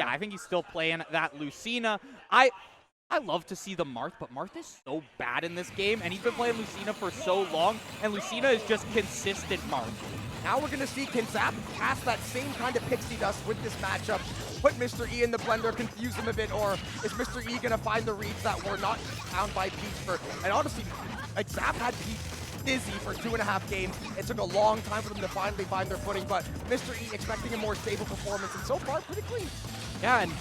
Yeah, I think he's still playing that Lucina. I love to see the Marth, but Marth is so bad in this game, and he's been playing Lucina for so long, and Lucina is just consistent Marth. Now we're going to see, can Zap cast that same kind of pixie dust with this matchup, put Mr. E in the blender, confuse him a bit, or is Mr. E going to find the reads that were not found by Peach? And honestly, like Zap had Peach dizzy for 2.5 games. It took a long time for them to finally find their footing, but Mr. E expecting a more stable performance, and so far, pretty clean. Yeah, and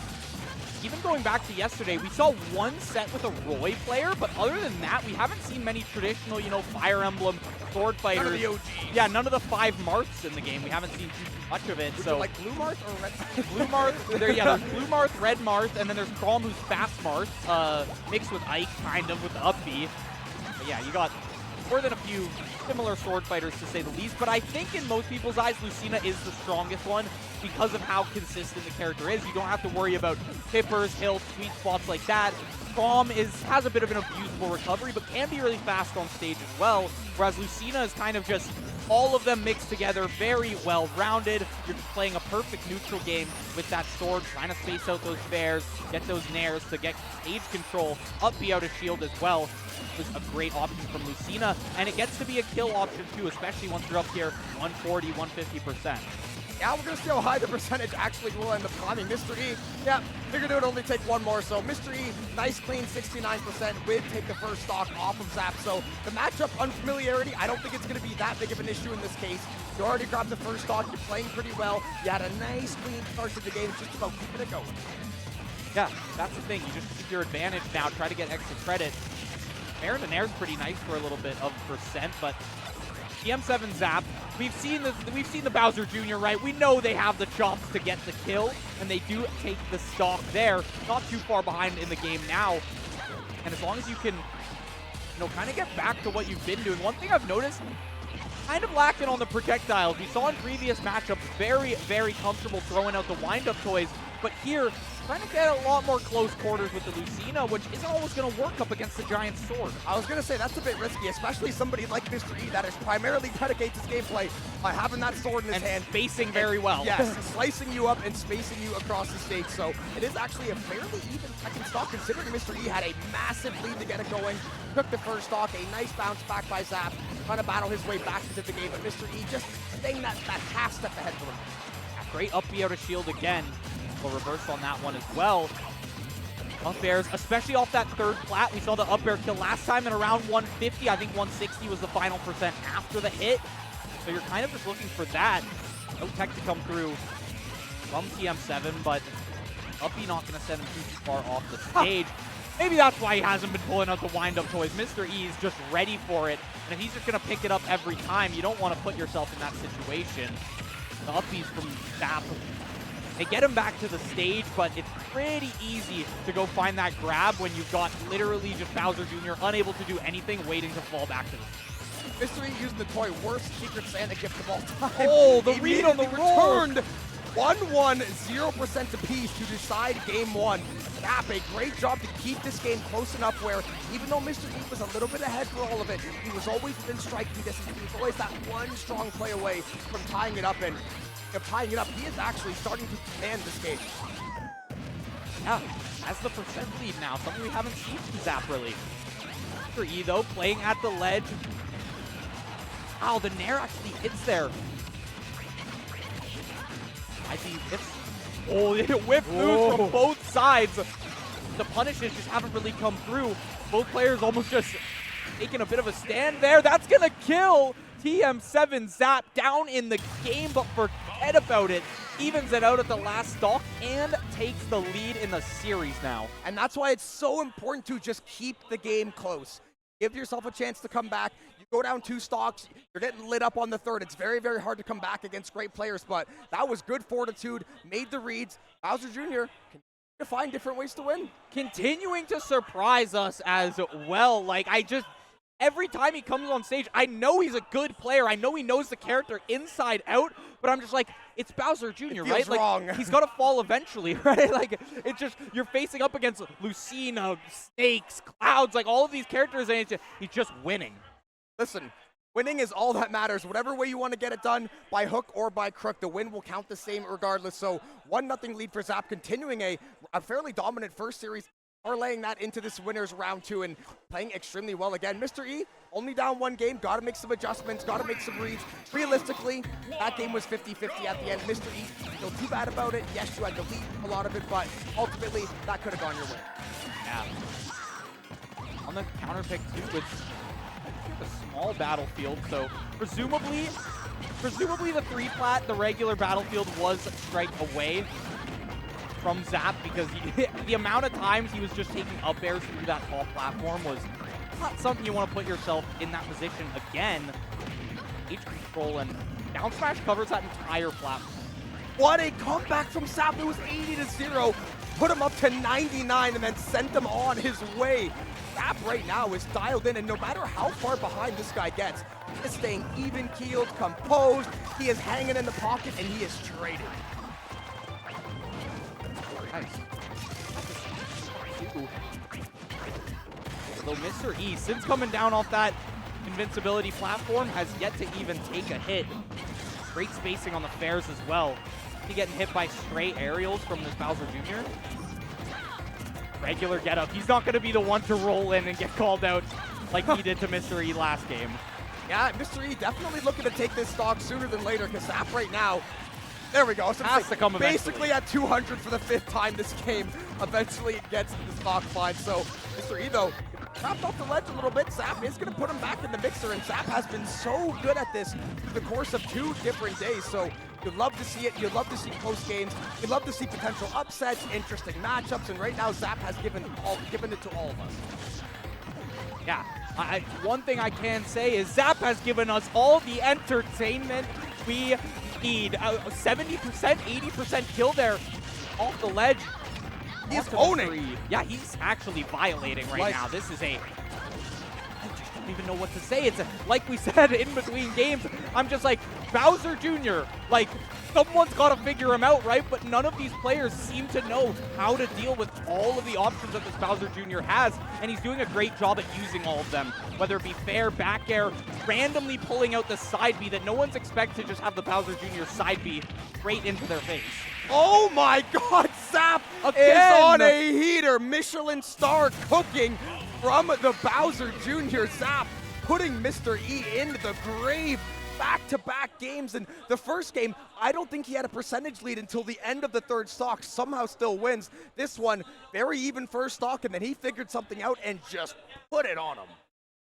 even going back to yesterday, we saw one set with a Roy player, but other than that, we haven't seen many traditional, Fire Emblem sword fighters. None of the OGs. Yeah, none of the 5 Marths in the game. We haven't seen too much of it. So like Blue Marth or Red Marth? Blue Marth, there's Blue Marth, Red Marth, and then there's Crom who's Fast Marth, mixed with Ike, kind of, with the up B. But yeah, you got more than a few similar sword fighters, to say the least, but I think in most people's eyes, Lucina is the strongest one because of how consistent the character is. You don't have to worry about hippers, hills, sweet spots like that. Crom has a bit of an abusable recovery, but can be really fast on stage as well, whereas Lucina is kind of just all of them mixed together, very well-rounded. You're just playing a perfect neutral game with that sword, trying to space out those bears, get those nairs to get stage control, up B out of shield as well. Was a great option from Lucina, and it gets to be a kill option too, especially once you're up here 140, 150%. Yeah, we're going to see how high the percentage actually will end up climbing. Mr. E, yeah, figured it would only take one more. So Mr. E, nice clean 69% with take the first stock off of Zap. So the matchup unfamiliarity, I don't think it's going to be that big of an issue in this case. You already grabbed the first stock, you're playing pretty well. You had a nice clean start to the game, it's just about keeping it going. Yeah, that's the thing. You just keep your advantage now, try to get extra credit. Aaron and Air's pretty nice for a little bit of percent, but TM7 Zap, we've seen the Bowser Jr., right? We know they have the chops to get the kill, and they do take the stock there. Not too far behind in the game now. And as long as you can, kind of get back to what you've been doing. One thing I've noticed, kind of lacking on the projectiles. We saw in previous matchups, very, very comfortable throwing out the wind-up toys, but here, trying to get a lot more close quarters with the Lucina, which isn't always going to work up against the giant sword. I was going to say, that's a bit risky, especially somebody like Mr. E that is primarily dedicates his gameplay by having that sword in his hand. Spacing very well. Yes, slicing you up and spacing you across the stage. So it is actually a fairly even second stock, considering Mr. E had a massive lead to get it going. Took the first stock, a nice bounce back by Zap, trying to battle his way back into the game, but Mr. E just staying that half step ahead for him. Great up B out of shield again. We'll reverse on that one as well. Up airs, especially off that third plat. We saw the up air kill last time at around 150. I think 160 was the final percent after the hit. So you're kind of just looking for that. No tech to come through from TM7, but up B not going to send him too far off the stage. Maybe that's why he hasn't been pulling out the wind-up toys. Mr. E is just ready for it. And if he's just going to pick it up every time, you don't want to put yourself in that situation. The up B's from Zap. They get him back to the stage, but it's pretty easy to go find that grab when you've got literally just Bowser Jr. unable to do anything, waiting to fall back to the stage. Mr. E using the toy, worst Secret Santa gift of all time. Oh, the read on the returned 1-1, 0% apiece to decide game one. Zap, a great job to keep this game close enough where, even though Mr. E was a little bit ahead for all of it, he was always within striking distance. He was always that one strong play away from tying it up, and tying it up, he is actually starting to command this game. Yeah, has the percent lead now, something we haven't seen from Zap really. For E though, playing at the ledge. Wow, the Nair actually hits there. I see it's, oh, it whip moves from both sides. The punishes just haven't really come through. Both players almost just taking a bit of a stand there. That's gonna kill TM7 Zap down in the game, but forget about it. Evens it out at the last stock and takes the lead in the series now. And that's why it's so important to just keep the game close. Give yourself a chance to come back. You go down 2 stocks, you're getting lit up on the third. It's very, very hard to come back against great players, but that was good fortitude, made the reads. Bowser Jr. can find different ways to win. Continuing to surprise us as well. Like, every time he comes on stage, I know he's a good player. I know he knows the character inside out, but I'm just like, it's Bowser Jr., right? Like, wrong. He's got to fall eventually, right? Like, it's just, you're facing up against Lucina, Snakes, Clouds, like all of these characters, and he's just winning. Listen, Winning is all that matters. Whatever way you want to get it done, by hook or by crook, the win will count the same regardless. So 1-0 lead for Zap, continuing a fairly dominant first series, parlaying that into this winner's round 2 and playing extremely well again. Mr. E, only down 1 game, got to make some adjustments, got to make some reads. Realistically, that game was 50-50 at the end. Mr. E, feel too bad about it. Yes, you had to lead a lot of it, but ultimately, that could have gone your way. Yeah. On the counter pick too, it's a small battlefield, so presumably the 3-flat, the regular battlefield was a strike away from Zap, because the amount of times he was just taking up airs through that tall platform was not something you want to put yourself in that position again. H control and down smash covers that entire platform. What a comeback from Zap. It was 80-0, put him up to 99, and then sent him on his way. Zap right now is dialed in, and no matter how far behind this guy gets, he is staying even-keeled, composed, he is hanging in the pocket, and he is trading. Nice. Although Mr. E, since coming down off that invincibility platform, has yet to even take a hit. Great spacing on the fairs as well. He getting hit by stray aerials from this Bowser Jr. Regular getup. He's not going to be the one to roll in and get called out like he did to Mr. E last game. Yeah, Mr. E definitely looking to take this stock sooner than later, because Zap right now, there we go. So has to come basically at 200 for the 5th time this game. Eventually it gets to the stock fine. So Mr. E, though, trapped off the ledge a little bit. Zap is going to put him back in the mixer, and Zap has been so good at this through the course of 2 different days. So you'd love to see it. You'd love to see close games. You'd love to see potential upsets, interesting matchups, and right now Zap has given it to all of us. Yeah, one thing I can say is Zap has given us all the entertainment we need. 70%, 80% kill there off the ledge. He's owning. Yeah, he's actually violating right now. This is I just don't even know what to say. It's like we said in between games, I'm just like, Bowser Jr., like, someone's got to figure him out, right? But none of these players seem to know how to deal with all of the options that this Bowser Jr. has, and he's doing a great job at using all of them, whether it be fair, back air, randomly pulling out the side B that no one's expected to just have the Bowser Jr. side B right into their face. Oh my God, Zap is on a heater. Michelin star cooking from the Bowser Jr. Zap, putting Mr. E into the grave. Back-to-back games, and the first game, I don't think he had a percentage lead until the end of the 3rd stock, somehow still wins. This one, very even first stock, and then he figured something out and just put it on him.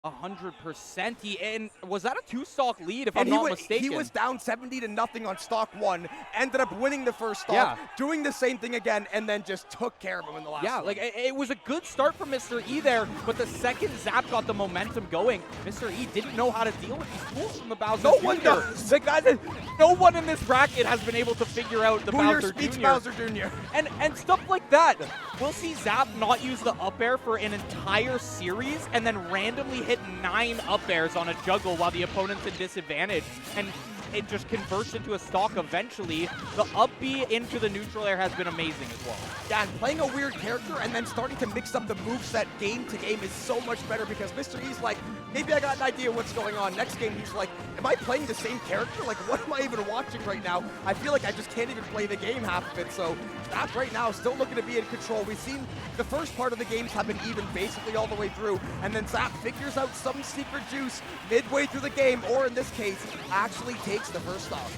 100%. And was that a 2-stock lead, if I'm not mistaken? He was down 70-0 on stock 1, ended up winning the first stock, doing the same thing again, and then just took care of him in the last one. Like, it was a good start for Mr. E there, but the second Zap got the momentum going, Mr. E didn't know how to deal with these tools from the Bowser Jr. No one does. Like, no one in this bracket has been able to figure out the Bowser Jr. Bowser Jr. And stuff like that. We'll see Zap not use the up air for an entire series and then randomly hit 9 up airs on a juggle while the opponent's in disadvantage, and it just converts into a stock eventually. The up B into the neutral air has been amazing as well. Yeah, and playing a weird character and then starting to mix up the moveset game to game is so much better, because Mr. E's like, maybe I got an idea what's going on. Next game, he's like, am I playing the same character? Like, what am I even watching right now? I feel like I just can't even play the game half of it. So Zap right now still looking to be in control. We've seen the first part of the games have been even basically all the way through, and then Zap figures out some secret juice midway through the game, or in this case, actually takes the first stock.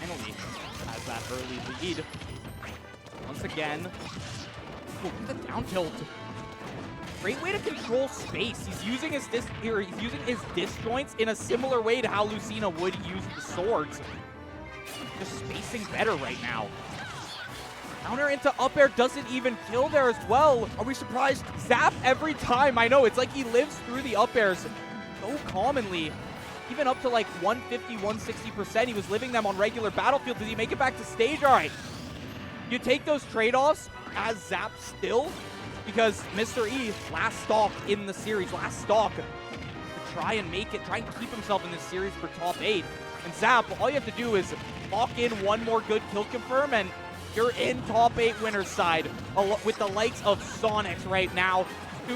Finally has that early lead. Once again, the down tilt. Great way to control space. He's using his disjoints in a similar way to how Lucina would use the swords. Just spacing better right now. Counter into up air doesn't even kill there as well. Are we surprised? Zap every time. I know, it's like he lives through the up airs so commonly. Even up to like 150, 160%. He was living them on regular Battlefield. Does he make it back to stage? All right. You take those trade-offs as Zap still, because Mr. E, last stock in the series, last stock to try and make it, try and keep himself in this series for top 8. And Zap, all you have to do is lock in one more good kill confirm, and you're in top 8 winner's side with the likes of Sonics right now.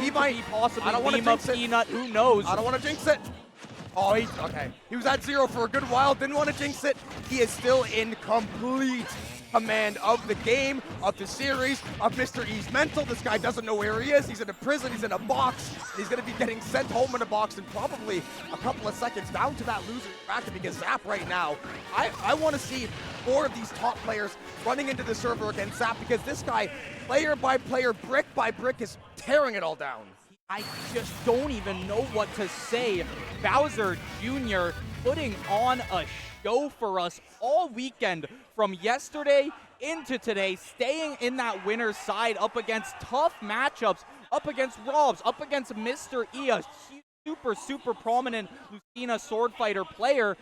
He to might. be possibly I don't want to Lima, jinx it. Peanut, who knows? I don't want to jinx it. Oh, okay. He was at 0 for a good while. Didn't want to jinx it. He is still in complete command of the game, of the series, of Mr. E's mental. This guy doesn't know where he is. He's in a prison. He's in a box. And he's going to be getting sent home in a box in probably a couple of seconds down to that loser bracket because Zap right now, I want to see more of these top players running into the server against Zap because this guy, player by player, brick by brick, is tearing it all down. I just don't even know what to say. Bowser Jr. putting on a show for us all weekend from yesterday into today, staying in that winner's side up against tough matchups, up against Robs, up against Mr. E, a super prominent Lucina sword fighter player,